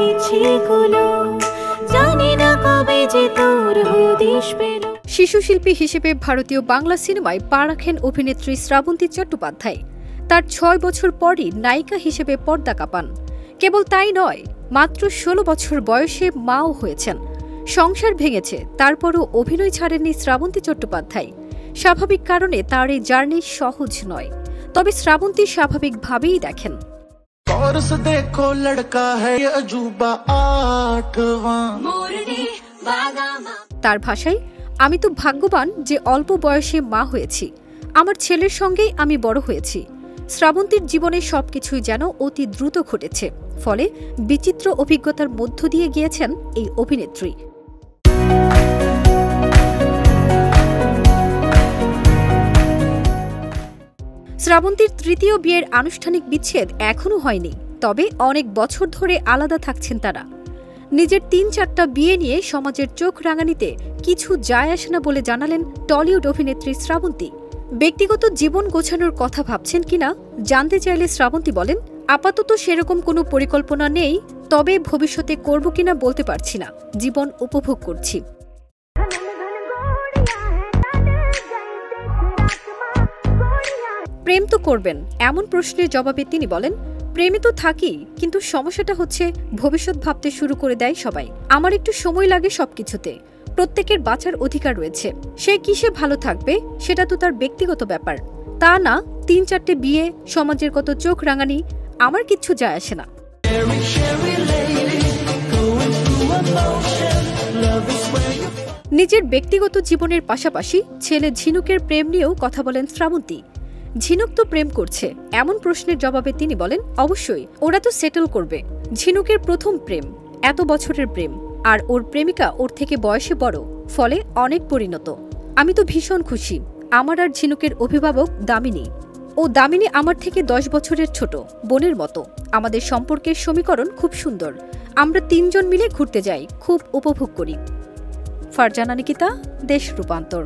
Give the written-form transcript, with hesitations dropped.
ইচ্ছেগুলো, জানি না কবে যে তোর হদিশ পেল। শিশু শিল্পী হিসেবে ভারতীয় বাংলা সিনেমায় পা রাখেন অভিনেত্রী শ্রাবন্তী চট্টোপাধ্যায়। তার ৬ বছর পরই নায়িকা হিসেবে পর্দা কাঁপান। কেবল তাই নয়, মাত্র ১৬ বছর বয়সে মাও হয়েছেন। সংসার ভেঙেছে, তারপরও অভিনয় ছাড়েননি শ্রাবন্তী চট্টোপাধ্যায়। স্বাভাবিক কারণে তার এই জার্নি সহজ নয়, তবে শ্রাবন্তী স্বাভাবিকভাবেই দেখেন। তার ভাষায়, আমি তো ভাগ্যবান যে অল্প বয়সে মা হয়েছি। আমার ছেলের সঙ্গেই আমি বড় হয়েছি। শ্রাবন্তীর জীবনে সবকিছুই যেন অতি দ্রুত ঘটেছে, ফলে বিচিত্র অভিজ্ঞতার মধ্য দিয়ে গিয়েছেন এই অভিনেত্রী। শ্রাবন্তীর তৃতীয় বিয়ের আনুষ্ঠানিক বিচ্ছেদ এখনও হয়নি, তবে অনেক বছর ধরে আলাদা থাকছেন তারা। নিজের ৩-৪টা বিয়ে নিয়ে সমাজের চোখ রাঙানিতে কিছু যায় আসে না বলে জানালেন টলিউড অভিনেত্রী শ্রাবন্তী। ব্যক্তিগত জীবন গোছানোর কথা ভাবছেন কিনা জানতে চাইলে শ্রাবন্তী বলেন, আপাতত সেরকম কোনো পরিকল্পনা নেই, তবে ভবিষ্যতে করব কিনা বলতে পারছি না। জীবন উপভোগ করছি। প্রেম তো করবেন, এমন প্রশ্নের জবাবে তিনি বলেন, প্রেমে তো থাকি, কিন্তু সমস্যাটা হচ্ছে ভবিষ্যৎ ভাবতে শুরু করে দেয় সবাই। আমার একটু সময় লাগে সবকিছুতে। প্রত্যেকের বাঁচার অধিকার রয়েছে। সে কিসে ভালো থাকবে সেটা তো তার ব্যক্তিগত ব্যাপার। তা না ৩-৪টে বিয়ে, সমাজের কত চোখ রাঙানি, আমার কিচ্ছু যায় আসে না। নিজের ব্যক্তিগত জীবনের পাশাপাশি ছেলে ঝিনুকের প্রেম নিয়েও কথা বলেন শ্রাবন্তী। ঝিনুক তো প্রেম করছে, এমন প্রশ্নের জবাবে তিনি বলেন, অবশ্যই ওরা তো সেটেল করবে। ঝিনুকের প্রথম প্রেম, এত বছরের প্রেম, আর ওর প্রেমিকা ওর থেকে বয়সে বড়, ফলে অনেক পরিণত। আমি তো ভীষণ খুশি। আমার আর ঝিনুকের অভিভাবক দামিনী। ও দামিনী আমার থেকে 10 বছরের ছোট, বোনের মতো। আমাদের সম্পর্কের সমীকরণ খুব সুন্দর। আমরা 3 জন মিলে ঘুরতে যাই, খুব উপভোগ করি। ফারজানা নিকিতা, দেশ রূপান্তর।